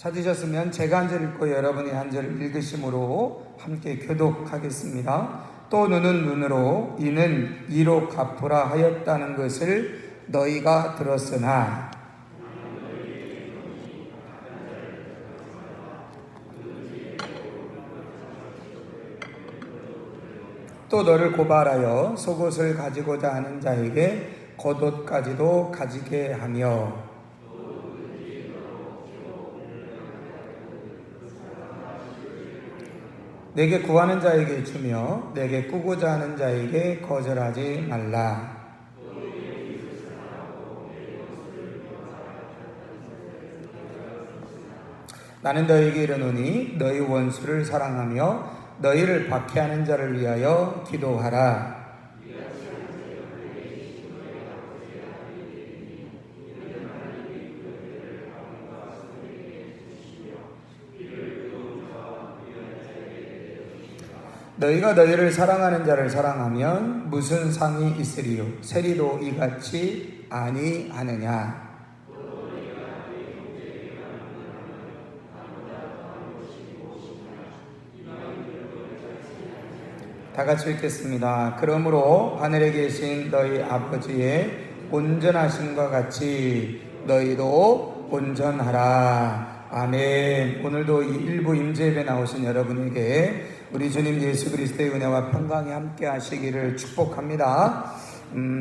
찾으셨으면 제가 한 절 읽고 여러분이 한 절 읽으심으로 함께 교독하겠습니다. 또 눈은 눈으로 이는 이로 갚으라 하였다는 것을 너희가 들었으나 또 너를 고발하여 속옷을 가지고자 하는 자에게 겉옷까지도 가지게 하며 내게 구하는 자에게 주며 내게 꾸고자 하는 자에게 거절하지 말라. 나는 너희에게 이르노니 너희 원수를 사랑하며 너희를 박해하는 자를 위하여 기도하라. 너희가 너희를 사랑하는 자를 사랑하면 무슨 상이 있으리요? 세리도 이같이 아니하느냐? 다 같이 읽겠습니다. 그러므로 하늘에 계신 너희 아버지의 온전하심과 같이 너희도 온전하라. 아멘. 오늘도 이 일부 임재회에 나오신 여러분에게 우리 주님 예수 그리스도의 은혜와 평강이 함께 하시기를 축복합니다.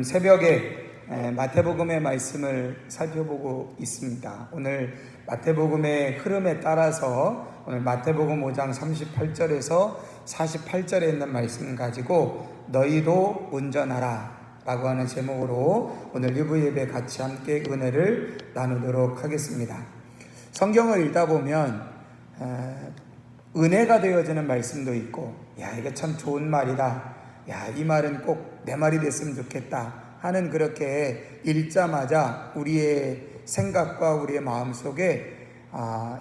새벽에 마태복음의 말씀을 살펴보고 있습니다. 오늘 마태복음의 흐름에 따라서 오늘 마태복음 5장 38절에서 48절에 있는 말씀 가지고 너희도 온전하라 라고 하는 제목으로 오늘 일부 예배 같이 함께 은혜를 나누도록 하겠습니다. 성경을 읽다 보면 은혜가 되어지는 말씀도 있고, 야, 이게 참 좋은 말이다. 야, 이 말은 꼭 내 말이 됐으면 좋겠다 하는, 그렇게 읽자마자 우리의 생각과 우리의 마음 속에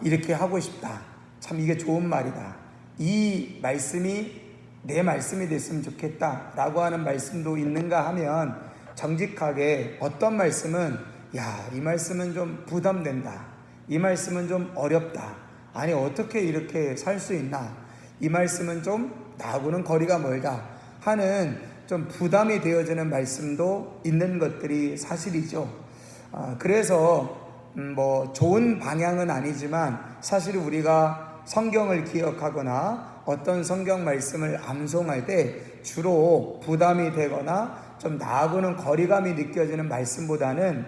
이렇게 하고 싶다. 참 이게 좋은 말이다. 이 말씀이 내 말씀이 됐으면 좋겠다 라고 하는 말씀도 있는가 하면, 정직하게 어떤 말씀은 야, 이 말씀은 좀 부담된다. 이 말씀은 좀 어렵다. 아니, 어떻게 이렇게 살 수 있나? 이 말씀은 좀 나하고는 거리가 멀다 하는 좀 부담이 되어지는 말씀도 있는 것들이 사실이죠. 그래서 좋은 방향은 아니지만, 사실 우리가 성경을 기억하거나 어떤 성경 말씀을 암송할 때 주로 부담이 되거나 좀 나하고는 거리감이 느껴지는 말씀보다는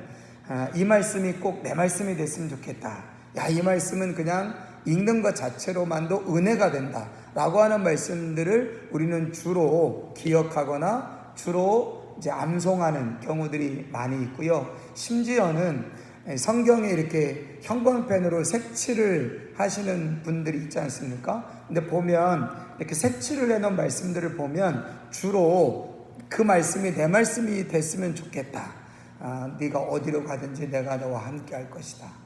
이 말씀이 꼭 내 말씀이 됐으면 좋겠다. 야, 이 말씀은 그냥 읽는 것 자체로만도 은혜가 된다 라고 하는 말씀들을 우리는 주로 기억하거나 주로 이제 암송하는 경우들이 많이 있고요. 심지어는 성경에 이렇게 형광펜으로 색칠을 하시는 분들이 있지 않습니까? 근데 보면 이렇게 색칠을 해놓은 말씀들을 보면 주로 그 말씀이 내 말씀이 됐으면 좋겠다. 네가 어디로 가든지 내가 너와 함께 할 것이다.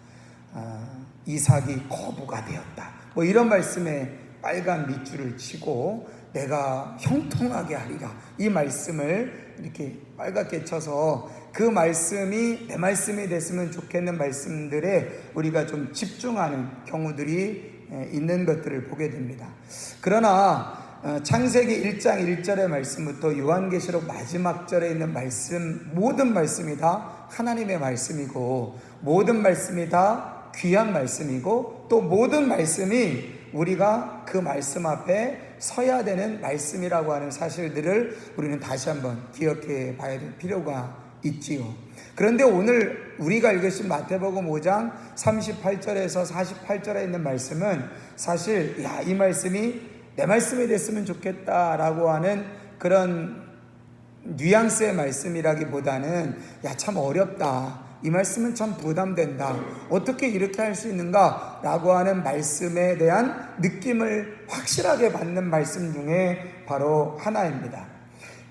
이삭이 거부가 되었다. 이런 말씀에 빨간 밑줄을 치고 내가 형통하게 하리라. 이 말씀을 이렇게 빨갛게 쳐서 그 말씀이 내 말씀이 됐으면 좋겠는 말씀들에 우리가 좀 집중하는 경우들이 있는 것들을 보게 됩니다. 그러나 창세기 1장 1절의 말씀부터 요한계시록 마지막 절에 있는 말씀, 모든 말씀이 다 하나님의 말씀이고, 모든 말씀이 다 귀한 말씀이고, 또 모든 말씀이 우리가 그 말씀 앞에 서야 되는 말씀이라고 하는 사실들을 우리는 다시 한번 기억해 봐야 될 필요가 있지요. 그런데 오늘 우리가 읽으신 마태복음 5장 38절에서 48절에 있는 말씀은 사실 이 말씀이 내 말씀이 됐으면 좋겠다라고 하는 그런 뉘앙스의 말씀이라기보다는 참 어렵다. 이 말씀은 참 부담된다. 어떻게 이렇게 할 수 있는가? 라고 하는 말씀에 대한 느낌을 확실하게 받는 말씀 중에 바로 하나입니다.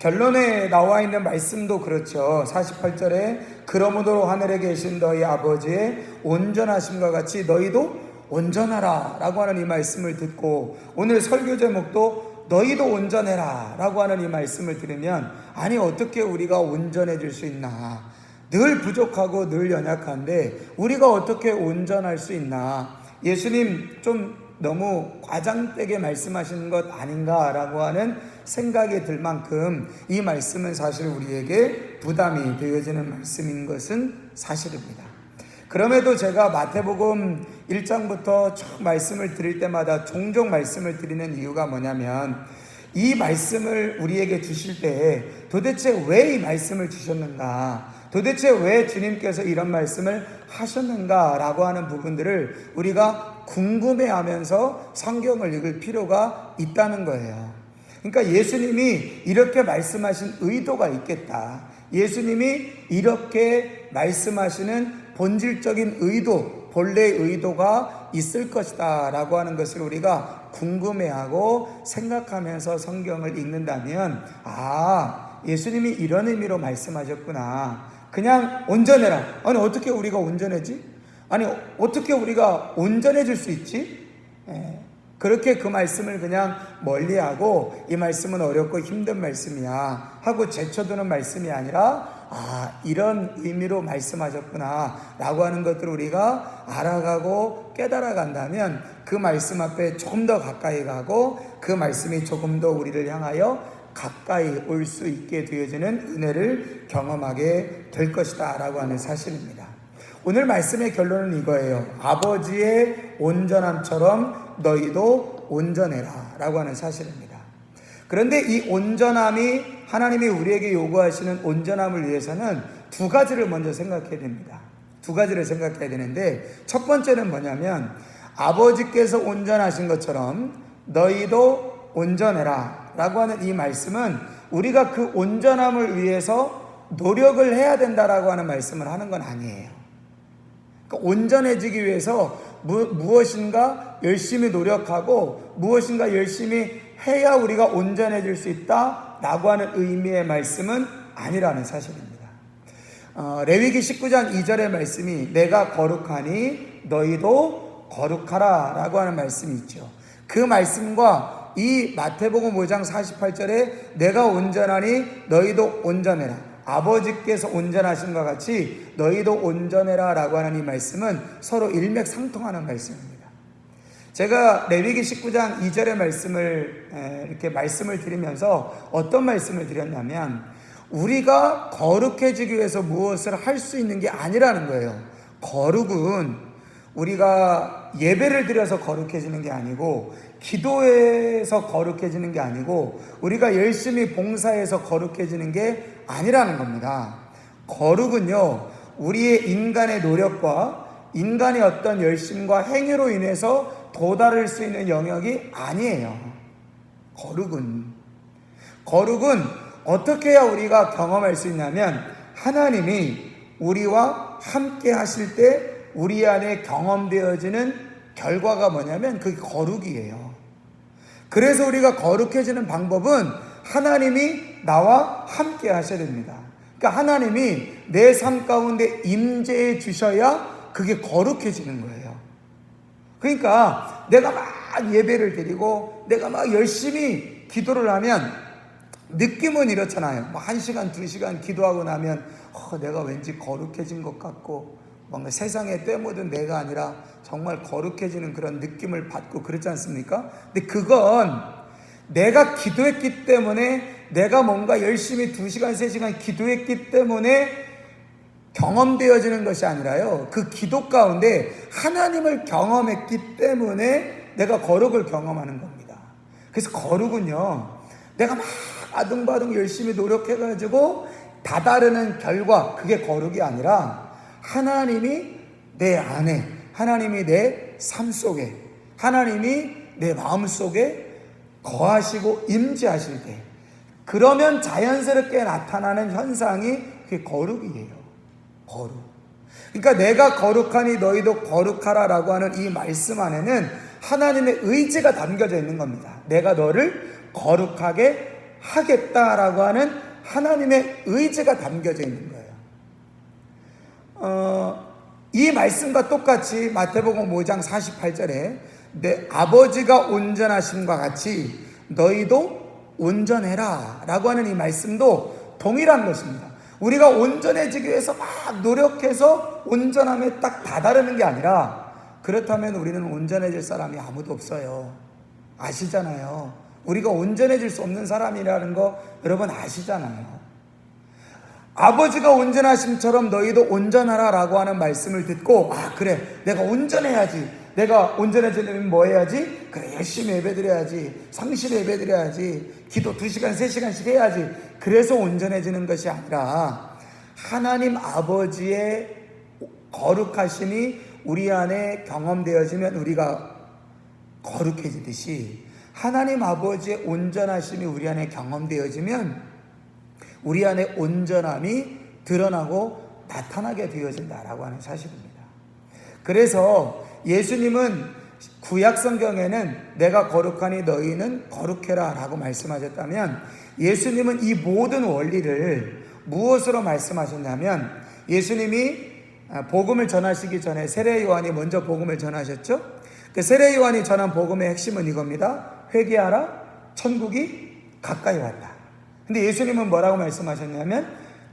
결론에 나와 있는 말씀도 그렇죠. 48절에 그러므로 하늘에 계신 너희 아버지의 온전하심과 같이 너희도 온전하라 라고 하는 이 말씀을 듣고, 오늘 설교 제목도 너희도 온전해라 라고 하는 이 말씀을 들으면, 아니 어떻게 우리가 온전해질 수 있나? 늘 부족하고 늘 연약한데 우리가 어떻게 온전할 수 있나? 예수님 좀 너무 과장되게 말씀하시는 것 아닌가라고 하는 생각이 들 만큼 이 말씀은 사실 우리에게 부담이 되어지는 말씀인 것은 사실입니다. 그럼에도 제가 마태복음 1장부터 쭉 말씀을 드릴 때마다 종종 말씀을 드리는 이유가 뭐냐면, 이 말씀을 우리에게 주실 때 도대체 왜 이 말씀을 주셨는가, 도대체 왜 주님께서 이런 말씀을 하셨는가 라고 하는 부분들을 우리가 궁금해하면서 성경을 읽을 필요가 있다는 거예요. 그러니까 예수님이 이렇게 말씀하신 의도가 있겠다, 예수님이 이렇게 말씀하시는 본질적인 의도, 본래의 의도가 있을 것이다 라고 하는 것을 우리가 궁금해하고 생각하면서 성경을 읽는다면, 예수님이 이런 의미로 말씀하셨구나. 그냥 온전해라. 아니 어떻게 우리가 온전해지? 아니 어떻게 우리가 온전해질 수 있지? 그렇게 그 말씀을 그냥 멀리하고 이 말씀은 어렵고 힘든 말씀이야 하고 제쳐두는 말씀이 아니라, 이런 의미로 말씀하셨구나 라고 하는 것들을 우리가 알아가고 깨달아 간다면 그 말씀 앞에 조금 더 가까이 가고 그 말씀이 조금 더 우리를 향하여 가까이 올 수 있게 되어지는 은혜를 경험하게 될 것이다 라고 하는 사실입니다. 오늘 말씀의 결론은 이거예요. 아버지의 온전함처럼 너희도 온전해라 라고 하는 사실입니다. 그런데 이 온전함이, 하나님이 우리에게 요구하시는 온전함을 위해서는 두 가지를 먼저 생각해야 됩니다. 두 가지를 생각해야 되는데, 첫 번째는 뭐냐면, 아버지께서 온전하신 것처럼 너희도 온전해라 라고 하는 이 말씀은 우리가 그 온전함을 위해서 노력을 해야 된다라고 하는 말씀을 하는 건 아니에요. 그러니까 온전해지기 위해서 무엇인가 열심히 노력하고 무엇인가 열심히 해야 우리가 온전해질 수 있다라고 하는 의미의 말씀은 아니라는 사실입니다. 레위기 19장 2절의 말씀이 내가 거룩하니 너희도 거룩하라 라고 하는 말씀이 있죠. 그 말씀과 이 마태복음 5장 48절에 내가 온전하니 너희도 온전해라, 아버지께서 온전하신 것 같이 너희도 온전해라 라고 하는 이 말씀은 서로 일맥상통하는 말씀입니다. 제가 레위기 19장 2절의 말씀을 이렇게 말씀을 드리면서 어떤 말씀을 드렸냐면, 우리가 거룩해지기 위해서 무엇을 할 수 있는 게 아니라는 거예요. 거룩은 우리가 예배를 드려서 거룩해지는 게 아니고, 기도해서 거룩해지는 게 아니고, 우리가 열심히 봉사해서 거룩해지는 게 아니라는 겁니다. 거룩은요, 우리의 인간의 노력과 인간의 어떤 열심과 행위로 인해서 도달할 수 있는 영역이 아니에요. 거룩은 어떻게 해야 우리가 경험할 수 있냐면, 하나님이 우리와 함께 하실 때 우리 안에 경험되어지는 결과가 뭐냐면 그게 거룩이에요. 그래서 우리가 거룩해지는 방법은 하나님이 나와 함께 하셔야 됩니다. 그러니까 하나님이 내 삶 가운데 임재해 주셔야 그게 거룩해지는 거예요. 그러니까 내가 막 예배를 드리고 내가 막 열심히 기도를 하면 느낌은 이렇잖아요. 1시간, 2시간 기도하고 나면 내가 왠지 거룩해진 것 같고 뭔가 세상에 떼묻은 내가 아니라 정말 거룩해지는 그런 느낌을 받고 그렇지 않습니까? 근데 그건 내가 기도했기 때문에, 내가 뭔가 열심히 2시간, 3시간 기도했기 때문에 경험되어지는 것이 아니라요, 그 기도 가운데 하나님을 경험했기 때문에 내가 거룩을 경험하는 겁니다. 그래서 거룩은요, 내가 막 아둥바둥 열심히 노력해가지고 다다르는 결과, 그게 거룩이 아니라 하나님이 내 안에, 하나님이 내 삶 속에, 하나님이 내 마음 속에 거하시고 임재하실 때, 그러면 자연스럽게 나타나는 현상이 그게 거룩이에요. 거룩. 그러니까 내가 거룩하니 너희도 거룩하라 라고 하는 이 말씀 안에는 하나님의 의지가 담겨져 있는 겁니다. 내가 너를 거룩하게 하겠다라고 하는 하나님의 의지가 담겨져 있는 거예요. 이 말씀과 똑같이 마태복음 5장 48절에 내 아버지가 온전하심과 같이 너희도 온전해라 라고 하는 이 말씀도 동일한 것입니다. 우리가 온전해지기 위해서 막 노력해서 온전함에 딱 다다르는 게 아니라 그렇다면 우리는 온전해질 사람이 아무도 없어요. 아시잖아요. 우리가 온전해질 수 없는 사람이라는 거 여러분 아시잖아요. 아버지가 온전하심처럼 너희도 온전하라 라고 하는 말씀을 듣고, 아 그래 내가 온전해야지, 내가 온전해지려면 뭐 해야지? 그래 열심히 예배드려야지, 성실히 예배드려야지, 기도 2시간 3시간씩 해야지, 그래서 온전해지는 것이 아니라 하나님 아버지의 거룩하심이 우리 안에 경험되어지면 우리가 거룩해지듯이 하나님 아버지의 온전하심이 우리 안에 경험되어지면 우리 안에 온전함이 드러나고 나타나게 되어진다라고 하는 사실입니다. 그래서 예수님은 구약 성경에는 내가 거룩하니 너희는 거룩해라 라고 말씀하셨다면, 예수님은 이 모든 원리를 무엇으로 말씀하셨냐면, 예수님이 복음을 전하시기 전에 세례 요한이 먼저 복음을 전하셨죠. 그 세례 요한이 전한 복음의 핵심은 이겁니다. 회개하라, 천국이 가까이 왔다. 근데 예수님은 뭐라고 말씀하셨냐면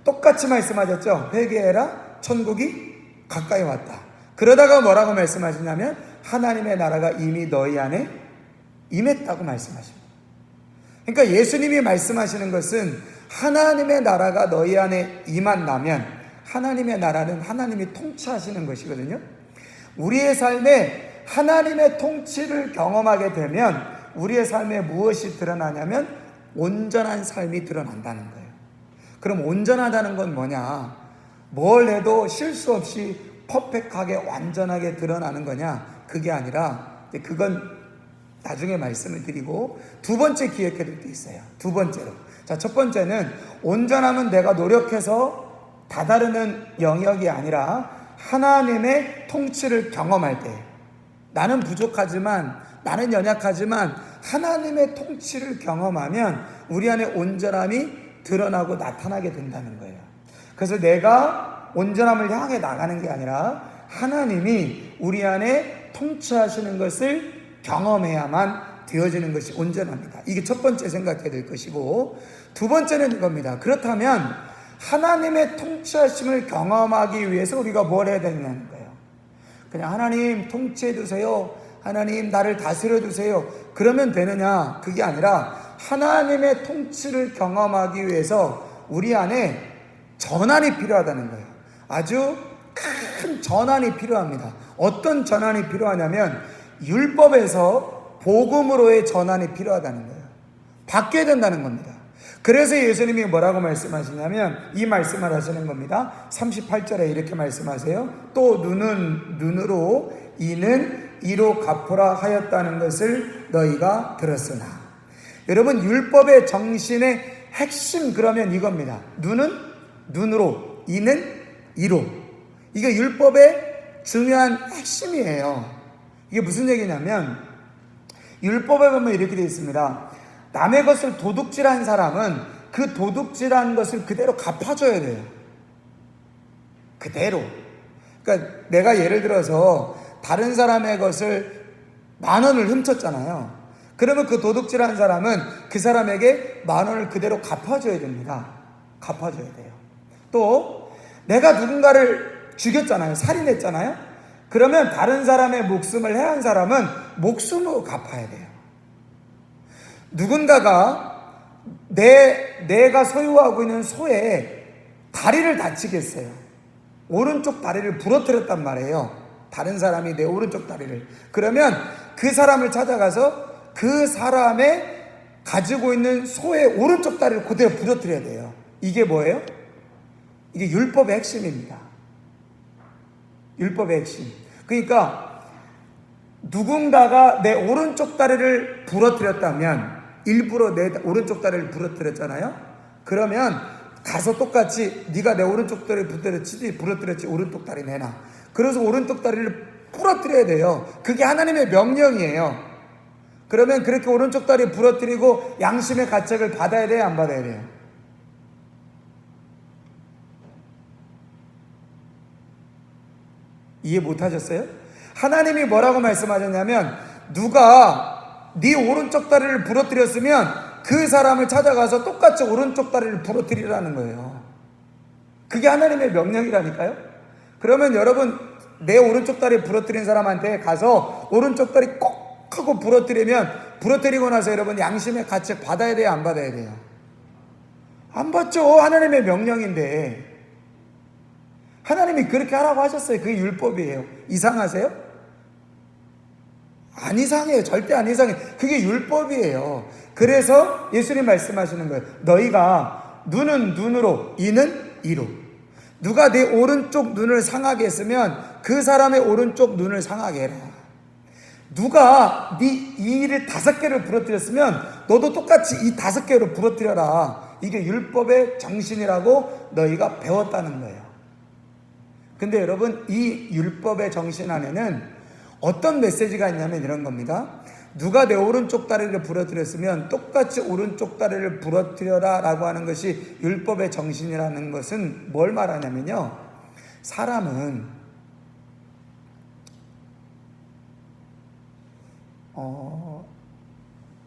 똑같이 말씀하셨죠. 회개해라, 천국이 가까이 왔다. 그러다가 뭐라고 말씀하셨냐면 하나님의 나라가 이미 너희 안에 임했다고 말씀하십니다. 그러니까 예수님이 말씀하시는 것은 하나님의 나라가 너희 안에 임한다면, 하나님의 나라는 하나님이 통치하시는 것이거든요. 우리의 삶에 하나님의 통치를 경험하게 되면 우리의 삶에 무엇이 드러나냐면 온전한 삶이 드러난다는 거예요. 그럼 온전하다는 건 뭐냐? 뭘 해도 실수 없이 퍼펙트하게 완전하게 드러나는 거냐? 그게 아니라 그건 나중에 말씀을 드리고 두 번째 기획해 드릴 게 있어요. 두 번째로. 자, 첫 번째는 온전함은 내가 노력해서 다다르는 영역이 아니라 하나님의 통치를 경험할 때, 나는 부족하지만, 나는 연약하지만 하나님의 통치를 경험하면 우리 안에 온전함이 드러나고 나타나게 된다는 거예요. 그래서 내가 온전함을 향해 나가는 게 아니라 하나님이 우리 안에 통치하시는 것을 경험해야만 되어지는 것이 온전합니다. 이게 첫 번째 생각해야 될 것이고, 두 번째는 이겁니다. 그렇다면 하나님의 통치하심을 경험하기 위해서 우리가 뭘 해야 되냐는 거예요. 그냥 하나님 통치해 주세요, 하나님 나를 다스려 주세요, 그러면 되느냐? 그게 아니라 하나님의 통치를 경험하기 위해서 우리 안에 전환이 필요하다는 거예요. 아주 큰 전환이 필요합니다. 어떤 전환이 필요하냐면 율법에서 복음으로의 전환이 필요하다는 거예요. 바뀌어야 된다는 겁니다. 그래서 예수님이 뭐라고 말씀하시냐면 이 말씀을 하시는 겁니다. 38절에 이렇게 말씀하세요. 또 눈은 눈으로, 이는 이로 갚으라 하였다는 것을 너희가 들었으나. 여러분, 율법의 정신의 핵심 그러면 이겁니다. 눈은 눈으로, 이는 이로. 이게 율법의 중요한 핵심이에요. 이게 무슨 얘기냐면 율법에 보면 이렇게 되어 있습니다. 남의 것을 도둑질한 사람은 그 도둑질한 것을 그대로 갚아줘야 돼요. 그대로. 그러니까 내가 예를 들어서 다른 사람의 것을 10,000원을 훔쳤잖아요. 그러면 그 도둑질한 사람은 그 사람에게 10,000원을 그대로 갚아줘야 됩니다. 갚아줘야 돼요. 또 내가 누군가를 죽였잖아요. 살인했잖아요. 그러면 다른 사람의 목숨을 해한 사람은 목숨으로 갚아야 돼요. 누군가가 내가 소유하고 있는 소에 다리를 다치겠어요. 오른쪽 다리를 부러뜨렸단 말이에요. 다른 사람이 내 오른쪽 다리를. 그러면 그 사람을 찾아가서 그 사람의 가지고 있는 소의 오른쪽 다리를 그대로 부러뜨려야 돼요. 이게 뭐예요? 이게 율법의 핵심입니다. 율법의 핵심. 그러니까 누군가가 내 오른쪽 다리를 부러뜨렸다면, 일부러 내 오른쪽 다리를 부러뜨렸잖아요. 그러면 가서 똑같이 네가 내 오른쪽 다리를 부러뜨렸지 오른쪽 다리 내놔. 그래서 오른쪽 다리를 부러뜨려야 돼요. 그게 하나님의 명령이에요. 그러면 그렇게 오른쪽 다리 부러뜨리고 양심의 가책을 받아야 돼요, 안 받아야 돼요? 이해 못하셨어요? 하나님이 뭐라고 말씀하셨냐면 누가 네 오른쪽 다리를 부러뜨렸으면 그 사람을 찾아가서 똑같이 오른쪽 다리를 부러뜨리라는 거예요. 그게 하나님의 명령이라니까요. 그러면 여러분 내 오른쪽 다리 부러뜨린 사람한테 가서 오른쪽 다리 꼭 하고 부러뜨리고 나서 여러분 양심의 가책 받아야 돼요, 안 받아야 돼요? 안 받죠. 하나님의 명령인데. 하나님이 그렇게 하라고 하셨어요. 그게 율법이에요. 이상하세요? 안 이상해요. 절대 안 이상해요. 그게 율법이에요. 그래서 예수님 말씀하시는 거예요. 너희가 눈은 눈으로, 이는 이로. 누가 내 오른쪽 눈을 상하게 했으면 그 사람의 오른쪽 눈을 상하게 해라. 누가 네 이를 5개를 부러뜨렸으면 너도 똑같이 이 5개로 부러뜨려라. 이게 율법의 정신이라고 너희가 배웠다는 거예요. 근데 여러분, 이 율법의 정신 안에는 어떤 메시지가 있냐면 이런 겁니다. 누가 내 오른쪽 다리를 부러뜨렸으면 똑같이 오른쪽 다리를 부러뜨려라 라고 하는 것이 율법의 정신이라는 것은 뭘 말하냐면요, 사람은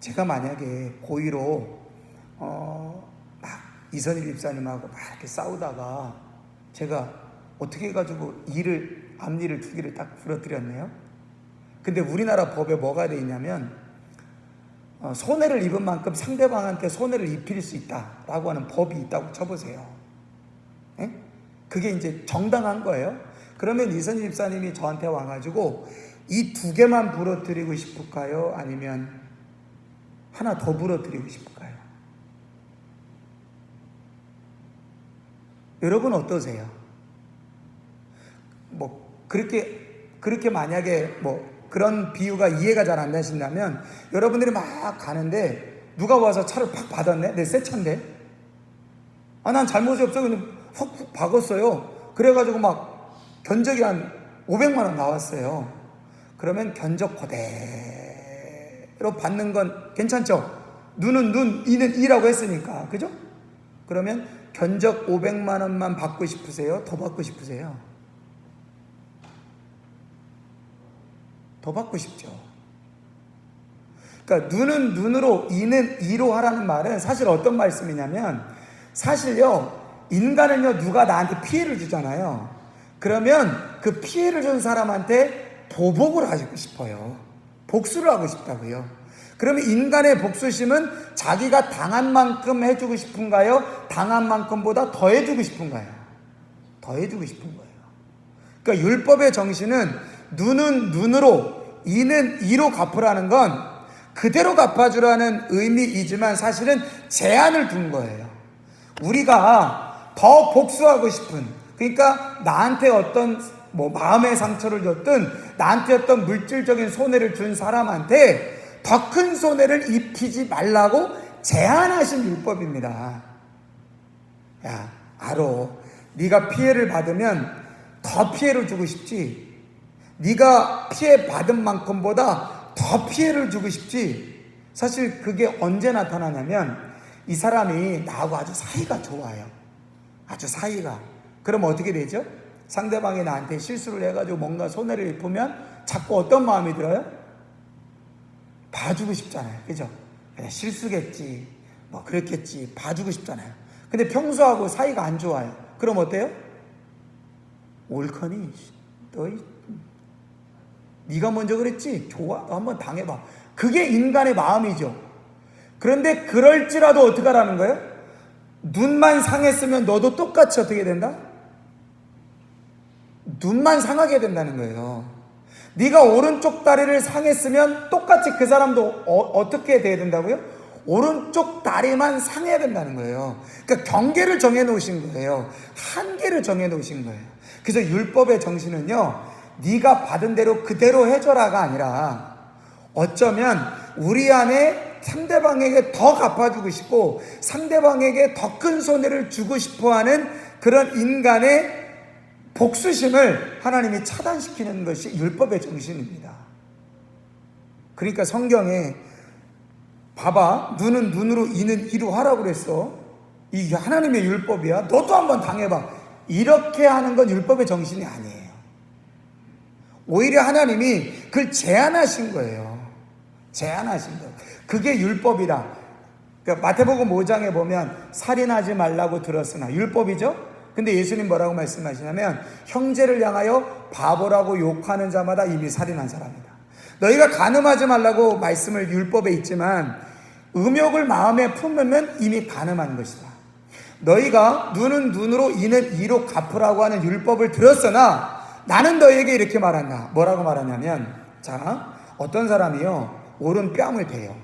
제가 만약에 고의로 막 이선일 집사님하고 막 이렇게 싸우다가 제가 어떻게 해가지고 앞니를 2개를 딱 부러뜨렸네요. 근데 우리나라 법에 뭐가 돼 있냐면 손해를 입은 만큼 상대방한테 손해를 입힐 수 있다라고 하는 법이 있다고 쳐보세요. 에? 그게 이제 정당한 거예요. 그러면 이선일 집사님이 저한테 와가지고 이 2개만 부러뜨리고 싶을까요? 아니면 하나 더 부러뜨리고 싶을까요? 여러분 어떠세요? 그렇게 만약에 그런 비유가 이해가 잘 안 되신다면 여러분들이 막 가는데 누가 와서 차를 팍 받았네? 내 새 차인데? 난 잘못이 없어. 그냥 훅 박았어요. 그래가지고 막 견적이 한 500만 원 나왔어요. 그러면 견적 그대로 받는 건 괜찮죠? 눈은 눈, 이는 이라고 했으니까. 그죠? 그러면 견적 500만 원만 받고 싶으세요? 더 받고 싶으세요? 더 받고 싶죠. 그러니까 눈은 눈으로, 이는 이로 하라는 말은 사실 어떤 말씀이냐면, 사실요, 인간은요, 누가 나한테 피해를 주잖아요. 그러면 그 피해를 준 사람한테 보복을 하고 싶어요. 복수를 하고 싶다고요. 그러면 인간의 복수심은 자기가 당한 만큼 해주고 싶은가요? 당한 만큼보다 더 해주고 싶은가요? 더 해주고 싶은 거예요. 그러니까 율법의 정신은 눈은 눈으로, 이는 이로 갚으라는 건 그대로 갚아주라는 의미이지만 사실은 제한을 둔 거예요. 우리가 더 복수하고 싶은, 그러니까 나한테 어떤 마음의 상처를 줬든 나한테 어떤 물질적인 손해를 준 사람한테 더 큰 손해를 입히지 말라고 제한하신 율법입니다. 야, 알아. 네가 피해를 받으면 더 피해를 주고 싶지. 네가 피해 받은 만큼보다 더 피해를 주고 싶지. 사실 그게 언제 나타나냐면 이 사람이 나하고 아주 사이가 좋아요. 아주 사이가. 그럼 어떻게 되죠? 상대방이 나한테 실수를 해가지고 뭔가 손해를 입으면 자꾸 어떤 마음이 들어요? 봐주고 싶잖아요. 그죠? 그냥 실수겠지, 그랬겠지, 봐주고 싶잖아요. 근데 평소하고 사이가 안 좋아요. 그럼 어때요? 옳거니 네가 먼저 그랬지? 좋아, 너 한번 당해봐. 그게 인간의 마음이죠. 그런데 그럴지라도 어떻게 하라는 거예요? 눈만 상했으면 너도 똑같이 어떻게 된다? 눈만 상하게 된다는 거예요. 네가 오른쪽 다리를 상했으면 똑같이 그 사람도 어떻게 돼야 된다고요? 오른쪽 다리만 상해야 된다는 거예요. 그러니까 경계를 정해놓으신 거예요. 한계를 정해놓으신 거예요. 그래서 율법의 정신은요, 네가 받은 대로 그대로 해줘라가 아니라 어쩌면 우리 안에 상대방에게 더 갚아주고 싶고 상대방에게 더 큰 손해를 주고 싶어하는 그런 인간의 복수심을 하나님이 차단시키는 것이 율법의 정신입니다. 그러니까 성경에 봐봐, 눈은 눈으로, 이는 이로 하라고 그랬어. 이게 하나님의 율법이야. 너도 한번 당해봐. 이렇게 하는 건 율법의 정신이 아니에요. 오히려 하나님이 그걸 제한하신 거예요. 제한하신 거예요. 그게 율법이다. 그러니까 마태복음 5장에 보면 살인하지 말라고 들었으나 율법이죠. 근데 예수님 뭐라고 말씀하시냐면 형제를 향하여 바보라고 욕하는 자마다 이미 살인한 사람이다. 너희가 간음하지 말라고 말씀을 율법에 있지만 음욕을 마음에 품으면 이미 간음한 것이다. 너희가 눈은 눈으로 이는 이로 갚으라고 하는 율법을 들었으나 나는 너희에게 이렇게 말한다. 뭐라고 말하냐면, 자, 어떤 사람이요 오른뺨을 대요.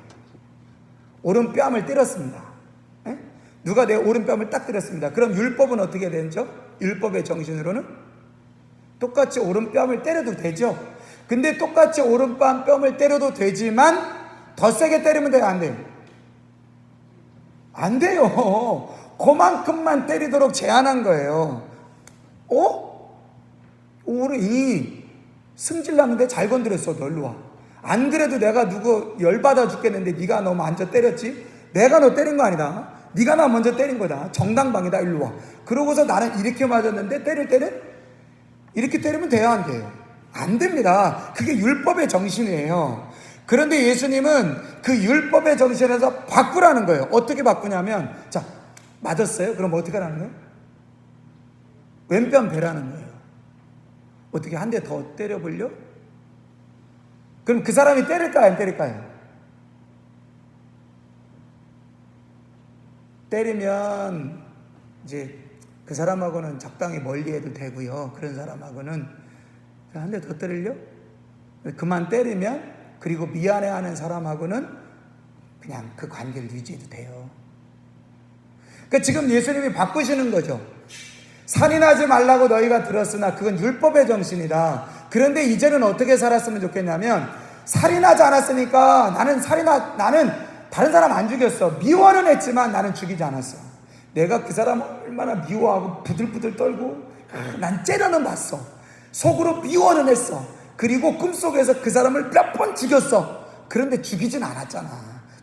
오른뺨을 때렸습니다. 에? 누가 내 오른뺨을 딱 때렸습니다. 그럼 율법은 어떻게 되죠? 율법의 정신으로는 똑같이 오른뺨을 때려도 되죠. 근데 똑같이 오른뺨을 때려도 되지만 더 세게 때리면 돼요, 안 돼요? 안 돼요. 그만큼만 때리도록 제한한 거예요. 우리 이 승질나는데 잘 건드렸어. 너 일로 와. 안 그래도 내가 누구 열받아 죽겠는데 네가 너 먼저 때렸지? 내가 너 때린 거 아니다. 네가 나 먼저 때린 거다. 정당방위다. 일로 와. 그러고서 나는 이렇게 맞았는데 때릴 때는 이렇게 때리면 돼야 안 돼요? 안 됩니다. 그게 율법의 정신이에요. 그런데 예수님은 그 율법의 정신에서 바꾸라는 거예요. 어떻게 바꾸냐면, 자, 맞았어요? 그럼 어떻게 하라는 거예요? 왼뺨 베라는 거예요. 어떻게 한 대 더 때려보려? 그럼 그 사람이 때릴까요? 안 때릴까요? 때리면 이제 그 사람하고는 적당히 멀리 해도 되고요. 그런 사람하고는 한 대 더 때릴려? 그만 때리면, 그리고 미안해하는 사람하고는 그냥 그 관계를 유지해도 돼요. 그러니까 지금 예수님이 바꾸시는 거죠. 살인하지 말라고 너희가 들었으나 그건 율법의 정신이다. 그런데 이제는 어떻게 살았으면 좋겠냐면, 살인하지 않았으니까 나는 다른 사람 안 죽였어. 미워는 했지만 나는 죽이지 않았어. 내가 그 사람 얼마나 미워하고 부들부들 떨고 난 째려는 봤어. 속으로 미워는 했어. 그리고 꿈속에서 그 사람을 몇 번 죽였어. 그런데 죽이진 않았잖아.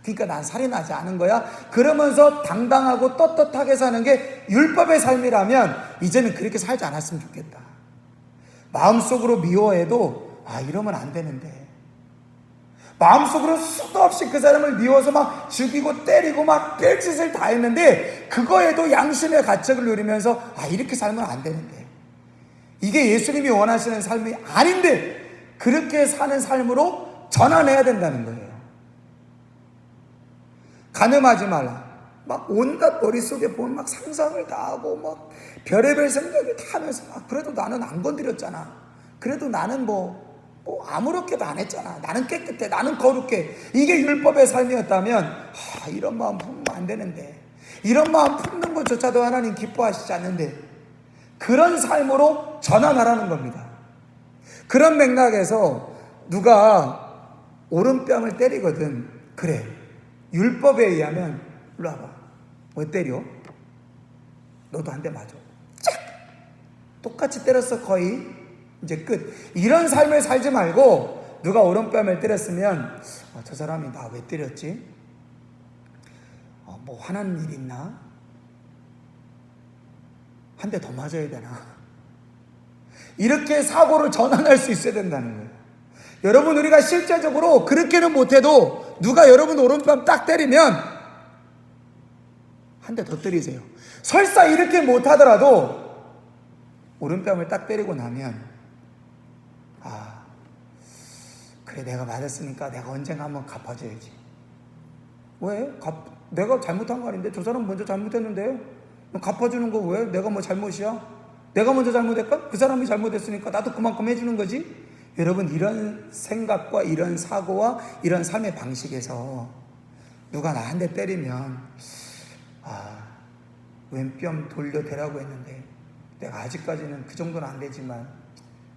그러니까 난 살인하지 않은 거야. 그러면서 당당하고 떳떳하게 사는 게 율법의 삶이라면 이제는 그렇게 살지 않았으면 좋겠다. 마음속으로 미워해도 이러면 안 되는데, 마음속으로 수도 없이 그 사람을 미워서 막 죽이고 때리고 막 별짓을 다 했는데 그거에도 양심의 가책을 누리면서 이렇게 살면 안 되는데, 이게 예수님이 원하시는 삶이 아닌데 그렇게 사는 삶으로 전환해야 된다는 거예요. 간음하지 말라. 막 온갖 머릿속에 보면 막 상상을 다 하고 막 별의별 생각을 다 하면서 그래도 나는 안 건드렸잖아. 그래도 나는 뭐 아무렇게도 안 했잖아. 나는 깨끗해. 나는 거룩해. 이게 율법의 삶이었다면 이런 마음 품으면 안 되는데, 이런 마음 품는 것조차도 하나님 기뻐하시지 않는데, 그런 삶으로 전환하라는 겁니다. 그런 맥락에서 누가 오른뺨을 때리거든. 그래, 율법에 의하면 일로 와봐. 왜 때려? 너도 한 대 맞아. 쫙! 똑같이 때렸어. 거의 이제 끝. 이런 삶을 살지 말고 누가 오른뺨을 때렸으면 저 사람이 나 왜 때렸지? 뭐 화난 일 있나? 한 대 더 맞아야 되나? 이렇게 사고를 전환할 수 있어야 된다는 거예요. 여러분, 우리가 실제적으로 그렇게는 못해도 누가 여러분 오른뺨 딱 때리면 한 대 더 때리세요. 설사 이렇게 못하더라도 오른뺨을 딱 때리고 나면 그래, 내가 맞았으니까 내가 언젠가 한번 갚아줘야지. 왜? 내가 잘못한 거 아닌데? 저 사람 먼저 잘못했는데요? 갚아주는 거 왜? 내가 뭐 잘못이야? 내가 먼저 잘못했까? 그 사람이 잘못했으니까 나도 그만큼 해주는 거지? 여러분, 이런 생각과 이런 사고와 이런 삶의 방식에서 누가 나 한 대 때리면 왼뺨 돌려대라고 했는데 내가 아직까지는 그 정도는 안 되지만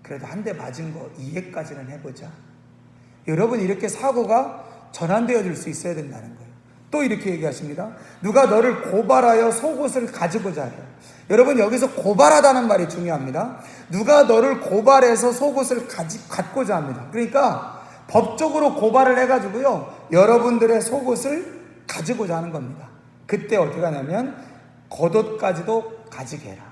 그래도 한 대 맞은 거 이해까지는 해보자. 여러분, 이렇게 사고가 전환되어질 수 있어야 된다는 거예요. 또 이렇게 얘기하십니다. 누가 너를 고발하여 속옷을 가지고자 해요. 여러분, 여기서 고발하다는 말이 중요합니다. 누가 너를 고발해서 속옷을 갖고자 합니다. 그러니까 법적으로 고발을 해가지고요, 여러분들의 속옷을 가지고자 하는 겁니다. 그때 어떻게 하냐면 겉옷까지도 가지게 해라.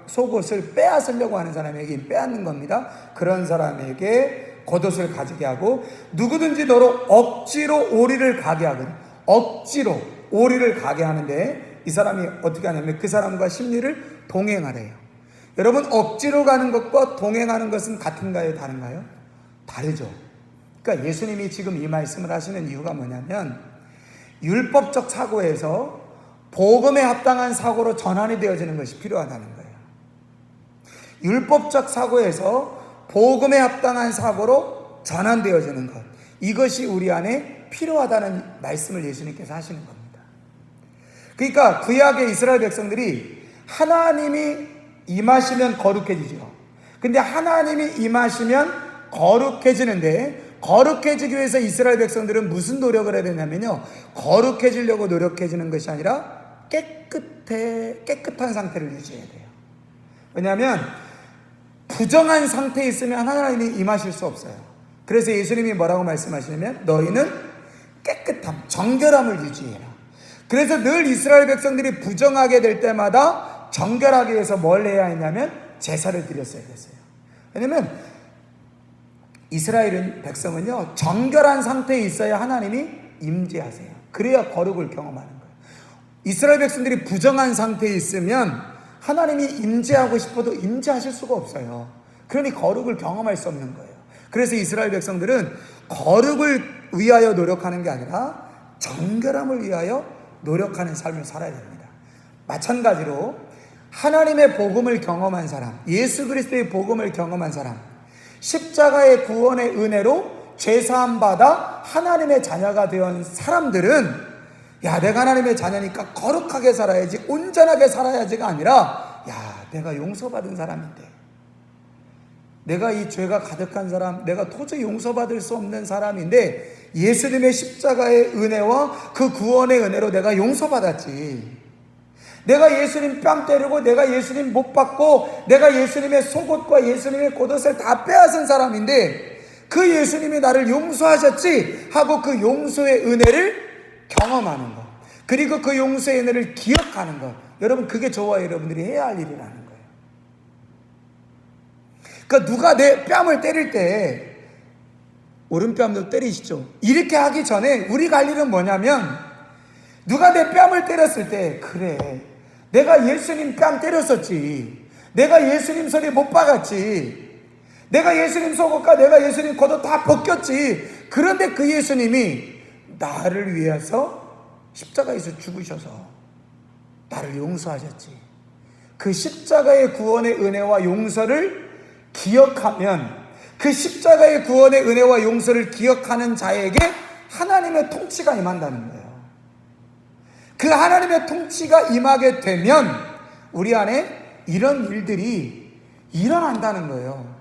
속옷을 빼앗으려고 하는 사람에게 빼앗는 겁니다. 그런 사람에게 겉옷을 가지게 하고, 누구든지 너로 억지로 오리를 가게 하거든. 억지로 오리를 가게 하는데 이 사람이 어떻게 하냐면 그 사람과 심리를 동행하래요. 여러분, 억지로 가는 것과 동행하는 것은 같은가요, 다른가요? 다르죠. 그러니까 예수님이 지금 이 말씀을 하시는 이유가 뭐냐면 율법적 사고에서 복음에 합당한 사고로 전환이 되어지는 것이 필요하다는 거예요. 율법적 사고에서 복음에 합당한 사고로 전환되어지는 것, 이것이 우리 안에 필요하다는 말씀을 예수님께서 하시는 겁니다. 그러니까 구약의 이스라엘 백성들이 하나님이 임하시면 거룩해지죠. 근데 하나님이 임하시면 거룩해지는데, 거룩해지기 위해서 이스라엘 백성들은 무슨 노력을 해야 되냐면요, 거룩해지려고 노력해지는 것이 아니라 깨끗한 상태를 유지해야 돼요. 왜냐하면 부정한 상태에 있으면 하나님이 임하실 수 없어요. 그래서 예수님이 뭐라고 말씀하시냐면 너희는 깨끗함, 정결함을 유지해라. 그래서 늘 이스라엘 백성들이 부정하게 될 때마다 정결하기 위해서 뭘 해야 했냐면 제사를 드렸어야 됐어요. 왜냐하면 이스라엘 백성은요, 정결한 상태에 있어야 하나님이 임재하세요. 그래야 거룩을 경험하는 거예요. 이스라엘 백성들이 부정한 상태에 있으면 하나님이 임재하고 싶어도 임재하실 수가 없어요. 그러니 거룩을 경험할 수 없는 거예요. 그래서 이스라엘 백성들은 거룩을 위하여 노력하는 게 아니라 정결함을 위하여 노력하는 삶을 살아야 됩니다. 마찬가지로 하나님의 복음을 경험한 사람, 예수 그리스도의 복음을 경험한 사람, 십자가의 구원의 은혜로 죄사함 받아 하나님의 자녀가 된 사람들은 야, 내가 하나님의 자녀니까 거룩하게 살아야지, 온전하게 살아야지가 아니라 야, 내가 용서받은 사람인데, 내가 이 죄가 가득한 사람, 내가 도저히 용서받을 수 없는 사람인데 예수님의 십자가의 은혜와 그 구원의 은혜로 내가 용서받았지. 내가 예수님 뺨 때리고 내가 예수님 못 받고 내가 예수님의 속옷과 예수님의 겉옷을 다 빼앗은 사람인데 그 예수님이 나를 용서하셨지 하고 그 용서의 은혜를 경험하는 것, 그리고 그 용서의 은혜를 기억하는 것, 여러분 그게 저와 여러분들이 해야 할 일이라는 거예요. 그러니까 누가 내 뺨을 때릴 때 오른뺨도 때리시죠. 이렇게 하기 전에 우리가 할 일은 뭐냐면 누가 내 뺨을 때렸을 때 그래, 내가 예수님 뺨 때렸었지, 내가 예수님 소리 못 박았지, 내가 예수님 속옷과 내가 예수님 겉옷 다 벗겼지. 그런데 그 예수님이 나를 위해서 십자가에서 죽으셔서 나를 용서하셨지. 그 십자가의 구원의 은혜와 용서를 기억하면, 그 십자가의 구원의 은혜와 용서를 기억하는 자에게 하나님의 통치가 임한다는 거예요. 그 하나님의 통치가 임하게 되면 우리 안에 이런 일들이 일어난다는 거예요.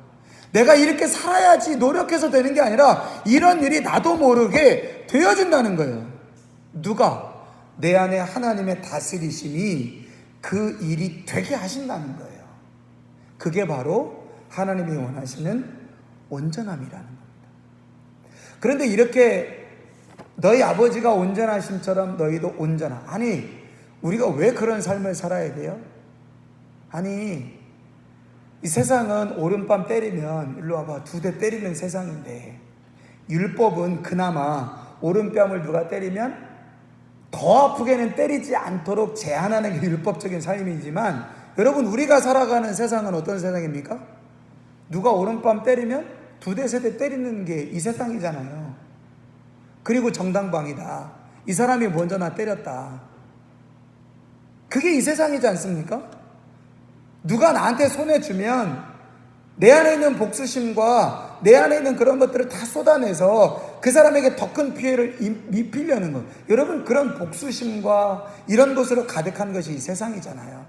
내가 이렇게 살아야지 노력해서 되는 게 아니라 이런 일이 나도 모르게 되어진다는 거예요. 누가? 내 안에 하나님의 다스리심이 그 일이 되게 하신다는 거예요. 그게 바로 하나님이 원하시는 온전함이라는 겁니다. 그런데 이렇게 너희 아버지가 온전하심처럼 너희도 온전하. 아니, 우리가 왜 그런 삶을 살아야 돼요? 아니, 이 세상은 오른밤 때리면, 일로 와봐, 2대 때리는 세상인데 율법은 그나마 오른뺨을 누가 때리면 더 아프게는 때리지 않도록 제한하는 게 율법적인 삶이지만, 여러분 우리가 살아가는 세상은 어떤 세상입니까? 누가 오른밤 때리면 2대 3대 때리는 게 이 세상이잖아요. 그리고 정당방위다, 이 사람이 먼저 나 때렸다, 그게 이 세상이지 않습니까? 누가 나한테 손해 주면 내 안에 있는 복수심과 내 안에 있는 그런 것들을 다 쏟아내서 그 사람에게 더 큰 피해를 입히려는 것, 여러분 그런 복수심과 이런 것으로 가득한 것이 이 세상이잖아요.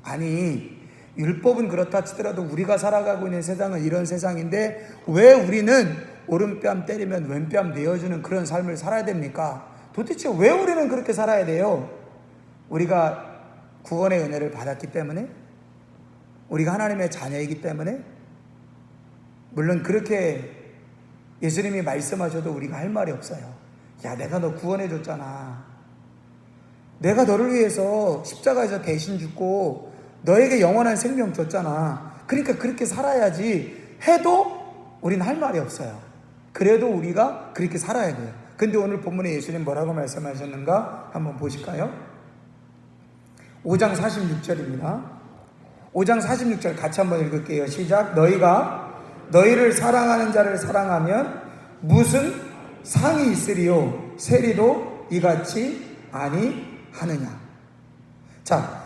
아니, 율법은 그렇다 치더라도 우리가 살아가고 있는 세상은 이런 세상인데 왜 우리는 오른뺨 때리면 왼뺨 내어주는 그런 삶을 살아야 됩니까? 도대체 왜 우리는 그렇게 살아야 돼요? 우리가 구원의 은혜를 받았기 때문에? 우리가 하나님의 자녀이기 때문에? 물론 그렇게 예수님이 말씀하셔도 우리가 할 말이 없어요. 야, 내가 너 구원해 줬잖아, 내가 너를 위해서 십자가에서 대신 죽고 너에게 영원한 생명 줬잖아, 그러니까 그렇게 살아야지 해도 우리는 할 말이 없어요. 그래도 우리가 그렇게 살아야 돼요. 근데 오늘 본문에 예수님 뭐라고 말씀하셨는가 한번 보실까요? 5장 46절입니다. 5장 46절 같이 한번 읽을게요. 시작. 너희가 너희를 사랑하는 자를 사랑하면 무슨 상이 있으리요? 세리도 이같이 아니하느냐. 자,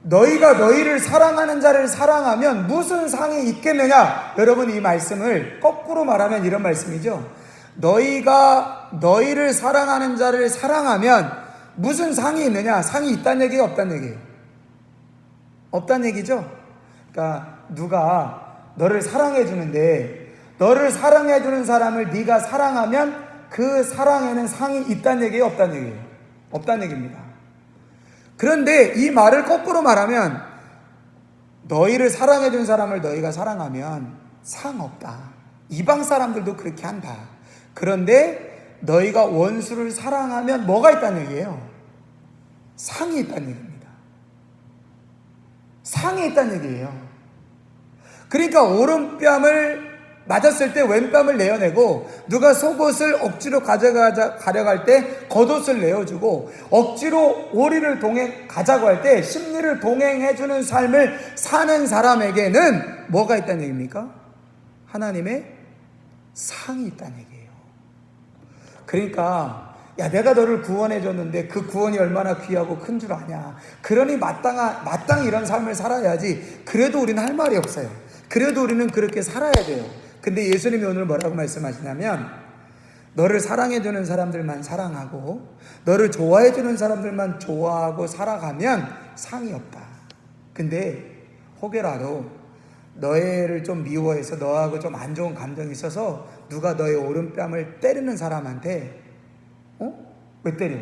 너희가 너희를 사랑하는 자를 사랑하면 무슨 상이 있겠느냐? 여러분, 이 말씀을 거꾸로 말하면 이런 말씀이죠. 너희가 너희를 사랑하는 자를 사랑하면 무슨 상이 있느냐? 상이 있다는 얘기예요, 없다는 얘기예요? 없다는 얘기죠. 그러니까 누가 너를 사랑해 주는데 너를 사랑해 주는 사람을 네가 사랑하면 그 사랑에는 상이 있다는 얘기예요, 없다는 얘기예요? 없다는 얘기입니다. 그런데 이 말을 거꾸로 말하면 너희를 사랑해 준 사람을 너희가 사랑하면 상 없다. 이방 사람들도 그렇게 한다. 그런데 너희가 원수를 사랑하면 뭐가 있다는 얘기예요? 상이 있다는 얘기입니다. 상이 있다는 얘기예요. 그러니까 오른뺨을 맞았을 때 왼뺨을 내어내고, 누가 속옷을 억지로 가져갈 때 겉옷을 내어주고, 억지로 오리를 가자고 할 때 심리를 동행해주는 삶을 사는 사람에게는 뭐가 있다는 얘기입니까? 하나님의 상이 있다는 얘기예요. 그러니까 야, 내가 너를 구원해줬는데 그 구원이 얼마나 귀하고 큰 줄 아냐. 그러니 마땅히 이런 삶을 살아야지. 그래도 우리는 할 말이 없어요. 그래도 우리는 그렇게 살아야 돼요. 근데 예수님이 오늘 뭐라고 말씀하시냐면, 너를 사랑해주는 사람들만 사랑하고 너를 좋아해주는 사람들만 좋아하고 살아가면 상이 없다. 근데 혹여라도 너를 좀 미워해서 너하고 좀 안 좋은 감정이 있어서 누가 너의 오른뺨을 때리는 사람한테 왜 때려?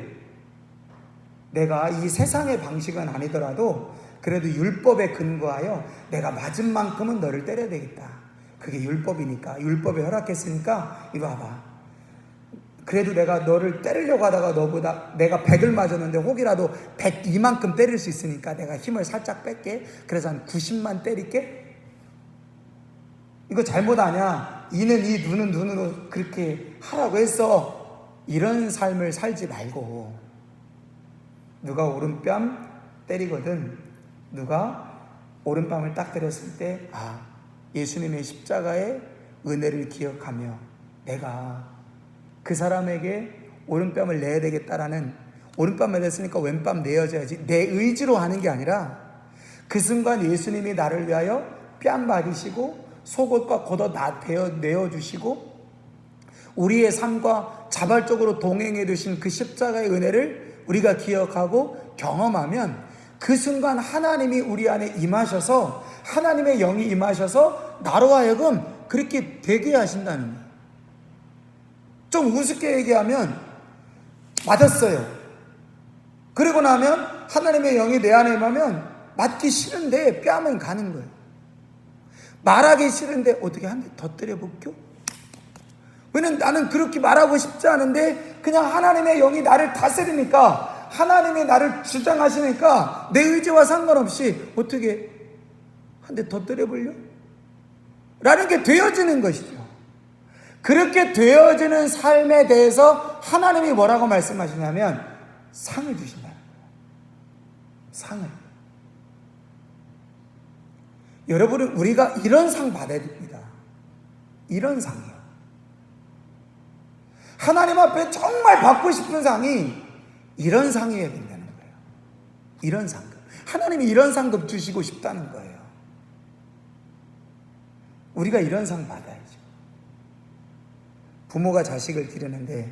내가 이 세상의 방식은 아니더라도 그래도 율법에 근거하여 내가 맞은 만큼은 너를 때려야 되겠다. 그게 율법이니까, 율법에 허락했으니까 이거 봐봐. 그래도 내가 너를 때리려고 하다가 너보다 내가 100을 맞았는데 혹이라도 102만큼 때릴 수 있으니까 내가 힘을 살짝 뺄게. 그래서 한 90만 때릴게. 이거 잘못 아냐? 이는 이, 눈은 눈으로 그렇게 하라고 했어. 이런 삶을 살지 말고, 누가 오른뺨 때리거든, 누가 오른뺨을 딱 때렸을 때 예수님의 십자가의 은혜를 기억하며 내가 그 사람에게 오른뺨을 내야 되겠다라는, 오른뺨을 냈으니까 왼뺨 내어줘야지, 내 의지로 하는 게 아니라 그 순간 예수님이 나를 위하여 뺨 맞으시고 속옷과 겉옷 내어주시고 우리의 삶과 자발적으로 동행해 주신 그 십자가의 은혜를 우리가 기억하고 경험하면 그 순간 하나님이 우리 안에 임하셔서, 하나님의 영이 임하셔서 나로 하여금 그렇게 되게 하신다는 거예요. 좀 우습게 얘기하면 맞았어요. 그리고 나면 하나님의 영이 내 안에 임하면 맞기 싫은데 뺨은 가는 거예요. 말하기 싫은데 어떻게 한 대 더 때려볼게요? 왜냐면 나는 그렇게 말하고 싶지 않은데 그냥 하나님의 영이 나를 다스리니까, 하나님이 나를 주장하시니까 내 의지와 상관없이 어떻게 한 대 더 때려볼려? 라는 게 되어지는 것이죠. 그렇게 되어지는 삶에 대해서 하나님이 뭐라고 말씀하시냐면 상을 주신다는 거예요. 상을. 여러분은 우리가 이런 상 받아야 됩니다. 이런 상이요. 하나님 앞에 정말 받고 싶은 상이 이런 상이어야 된다는 거예요. 이런 상급. 하나님이 이런 상급 주시고 싶다는 거예요. 우리가 이런 상 받아야죠. 부모가 자식을 기르는데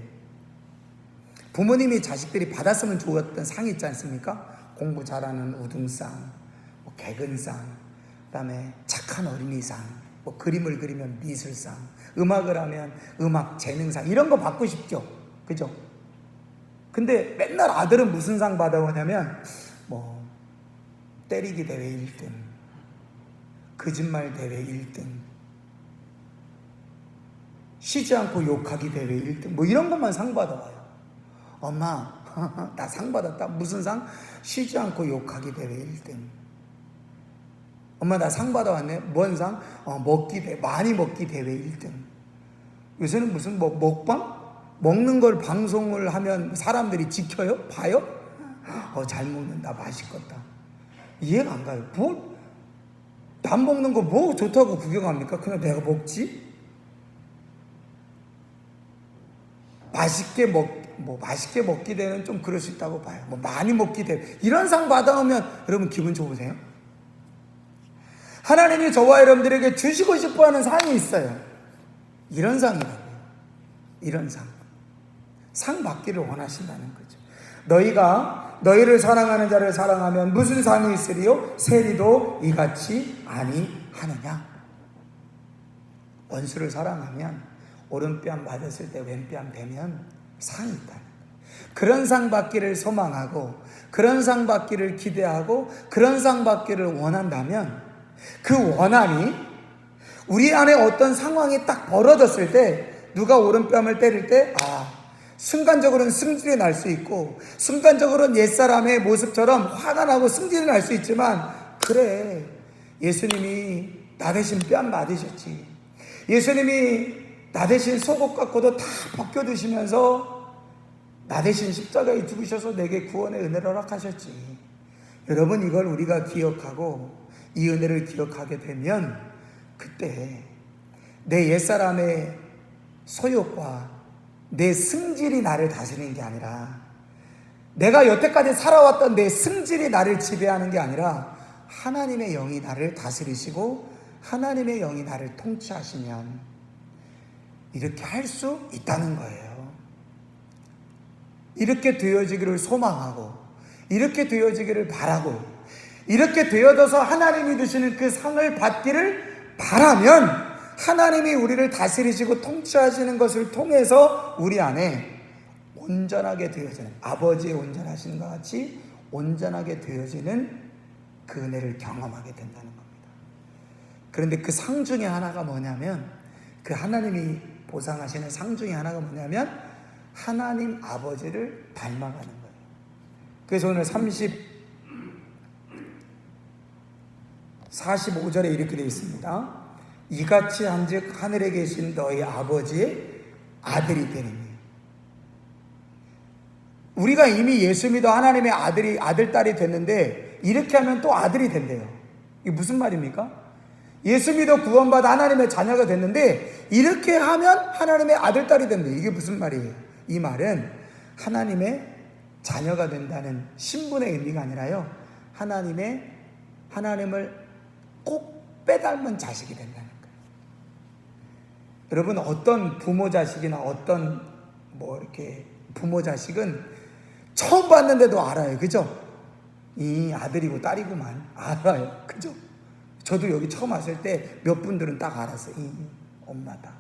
부모님이 자식들이 받았으면 좋았던 상이 있지 않습니까? 공부 잘하는 우등상, 개근상, 그 다음에 착한 어린이상, 그림을 그리면 미술상, 음악을 하면 음악 재능상, 이런 거 받고 싶죠. 그죠? 근데 맨날 아들은 무슨 상 받아오냐면 때리기 대회 1등, 거짓말 대회 1등, 쉬지 않고 욕하기 대회 1등, 이런 것만 상 받아와요. 엄마, 나 상 받았다. 무슨 상? 쉬지 않고 욕하기 대회 1등. 엄마, 나 상 받아왔네. 뭔 상? 많이 먹기 대회 1등. 요새는 무슨 먹방? 먹는 걸 방송을 하면 사람들이 지켜요? 봐요? 잘 먹는다, 맛있겠다. 이해가 안 가요. 뭐, 남 먹는 거 뭐 좋다고 구경합니까? 그냥 내가 먹지? 맛있게 먹게 되는 좀 그럴 수 있다고 봐요. 뭐 많이 먹게 돼. 이런 상 받아오면 여러분 기분 좋으세요? 하나님이 저와 여러분들에게 주시고 싶어 하는 상이 있어요. 이런 상이라고요. 이런 상. 상 받기를 원하신다는 거죠. 너희가 너희를 사랑하는 자를 사랑하면 무슨 상이 있으리요? 세리도 이같이 아니하느냐. 원수를 사랑하면 오른뺨 맞았을 때 왼뺨 대면 상이 있다. 그런 상 받기를 소망하고 그런 상 받기를 기대하고 그런 상 받기를 원한다면 그 원함이 우리 안에 어떤 상황이 딱 벌어졌을 때 누가 오른뺨을 때릴 때 순간적으로는 승질이 날 수 있고 순간적으로는 옛사람의 모습처럼 화가 나고 승질이 날 수 있지만 그래 예수님이 나 대신 뺨 맞으셨지. 예수님이 나 대신 속옷 갖고도 다 벗겨두시면서 나 대신 십자가에 죽으셔서 내게 구원의 은혜를 허락하셨지. 여러분 이걸 우리가 기억하고 이 은혜를 기억하게 되면 그때 내 옛사람의 소욕과 내 승질이 나를 다스리는 게 아니라 내가 여태까지 살아왔던 내 승질이 나를 지배하는 게 아니라 하나님의 영이 나를 다스리시고 하나님의 영이 나를 통치하시면 이렇게 할 수 있다는 거예요. 이렇게 되어지기를 소망하고 이렇게 되어지기를 바라고 이렇게 되어져서 하나님이 주시는 그 상을 받기를 바라면 하나님이 우리를 다스리시고 통치하시는 것을 통해서 우리 안에 온전하게 되어지는 아버지의 온전하신 것 같이 온전하게 되어지는 그 은혜를 경험하게 된다는 겁니다. 그런데 그 상 중에 하나가 뭐냐면 그 하나님이 보상하시는 상 중에 하나가 뭐냐면 하나님 아버지를 닮아가는 거예요. 그래서 오늘 45절에 이렇게 되어 있습니다. 이같이 한즉 하늘에 계신 너희 아버지의 아들이 되리니. 우리가 이미 예수 믿어 하나님의 아들, 딸이 됐는데 이렇게 하면 또 아들이 된대요. 이게 무슨 말입니까? 예수 믿어 구원받아 하나님의 자녀가 됐는데 이렇게 하면 하나님의 아들, 딸이 된대요. 이게 무슨 말이에요? 이 말은 하나님의 자녀가 된다는 신분의 의미가 아니라요. 하나님을 꼭 빼닮은 자식이 된다는 거예요. 여러분 어떤 부모 자식이나 어떤 이렇게 부모 자식은 처음 봤는데도 알아요. 그죠? 이 아들이고 딸이구만. 알아요. 그죠? 저도 여기 처음 왔을 때 몇 분들은 딱 알았어요. 이 엄마다.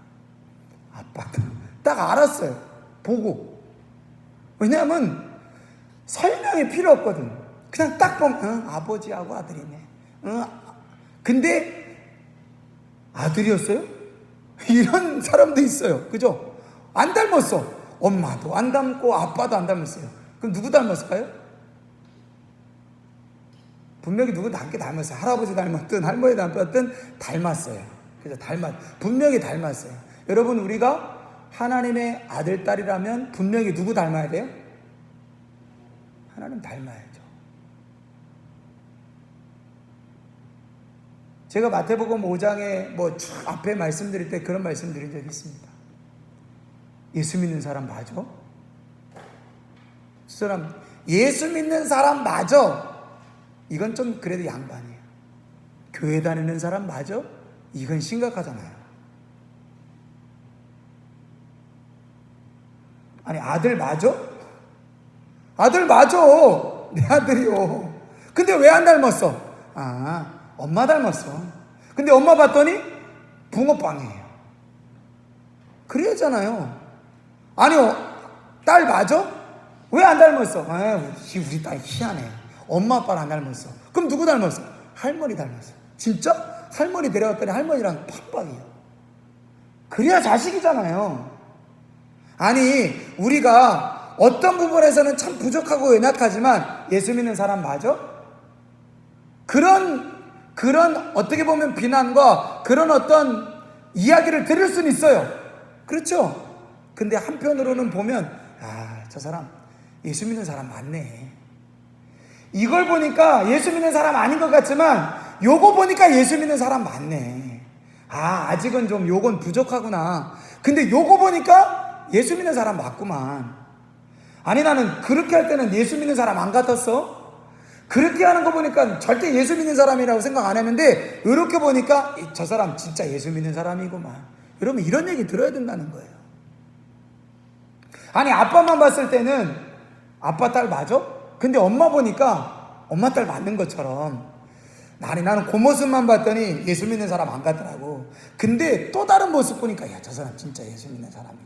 아빠다. 딱 알았어요. 보고. 왜냐하면 설명이 필요 없거든. 그냥 딱 보면 아버지하고 아들이네. 근데 아들이었어요? 이런 사람도 있어요. 그죠? 안 닮았어. 엄마도 안 닮고 아빠도 안 닮았어요. 그럼 누구 닮았을까요? 분명히 누구 닮았어요. 할아버지 닮았든 할머니 닮았든 닮았어요. 그래서 분명히 닮았어요. 여러분 우리가 하나님의 아들, 딸이라면 분명히 누구 닮아야 돼요? 하나님 닮아야죠. 제가 마태복음 5장에 쭉 앞에 말씀드릴 때 그런 말씀 드린 적이 있습니다. 예수 믿는 사람 맞아? 예수 믿는 사람 맞아? 이건 좀 그래도 양반이에요. 교회 다니는 사람 맞아? 이건 심각하잖아요. 아니 아들 맞아? 아들 맞아. 내 아들이요. 근데 왜 안 닮았어? 엄마 닮았어. 근데 엄마 봤더니 붕어빵이에요. 그래야잖아요. 아니 딸 맞아? 왜 안 닮았어? 우리 딸 희한해. 엄마 아빠를 안 닮았어. 그럼 누구 닮았어? 할머니 닮았어. 진짜? 할머니 데려왔더니 할머니랑 팍팍이에요. 그래야 자식이잖아요. 아니 우리가 어떤 부분에서는 참 부족하고 연약하지만 예수 믿는 사람 맞아? 그런 어떻게 보면 비난과 그런 어떤 이야기를 들을 수는 있어요. 그렇죠? 근데 한편으로는 보면 저 사람 예수 믿는 사람 맞네. 이걸 보니까 예수 믿는 사람 아닌 것 같지만 요거 보니까 예수 믿는 사람 맞네. 아직은 좀 요건 부족하구나. 근데 요거 보니까 예수 믿는 사람 맞구만. 아니 나는 그렇게 할 때는 예수 믿는 사람 안 같았어? 그렇게 하는 거 보니까 절대 예수 믿는 사람이라고 생각 안 했는데 이렇게 보니까 저 사람 진짜 예수 믿는 사람이구만. 여러분 이런 얘기 들어야 된다는 거예요. 아니 아빠만 봤을 때는 아빠 딸 맞아? 근데 엄마 보니까 엄마 딸 맞는 것처럼 나는 그 모습만 봤더니 예수 믿는 사람 안 같더라고. 근데 또 다른 모습 보니까 야, 저 사람 진짜 예수 믿는 사람이네.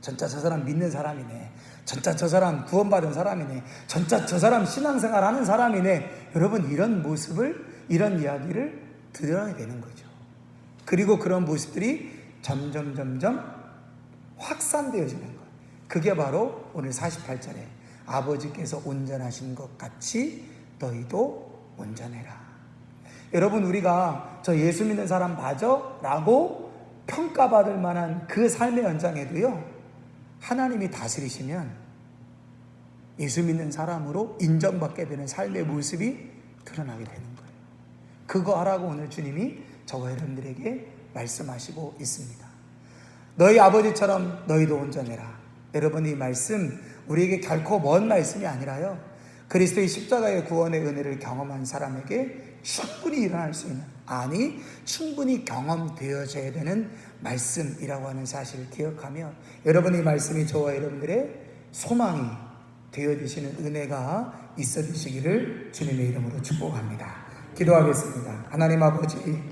진짜 저 사람 믿는 사람이네. 진짜 저 사람 구원받은 사람이네. 진짜 저 사람 신앙생활 하는 사람이네. 여러분 이런 모습을, 이런 이야기를 들어야 되는 거죠. 그리고 그런 모습들이 점점 확산되어지는 거예요. 그게 바로 오늘 48절에 아버지께서 온전하신 것 같이 너희도 온전해라. 여러분 우리가 저 예수 믿는 사람 맞아? 라고 평가받을 만한 그 삶의 연장에도요, 하나님이 다스리시면 예수 믿는 사람으로 인정받게 되는 삶의 모습이 드러나게 되는 거예요. 그거 하라고 오늘 주님이 저와 여러분들에게 말씀하시고 있습니다. 너희 아버지처럼 너희도 온전해라. 여러분 이 말씀 우리에게 결코 먼 말씀이 아니라요, 그리스도의 십자가의 구원의 은혜를 경험한 사람에게 충분히 일어날 수 있는, 아니 충분히 경험되어져야 되는 말씀이라고 하는 사실을 기억하며 여러분 이 말씀이 저와 여러분들의 소망이 되어지시는 은혜가 있어 주시기를 주님의 이름으로 축복합니다. 기도하겠습니다. 하나님 아버지,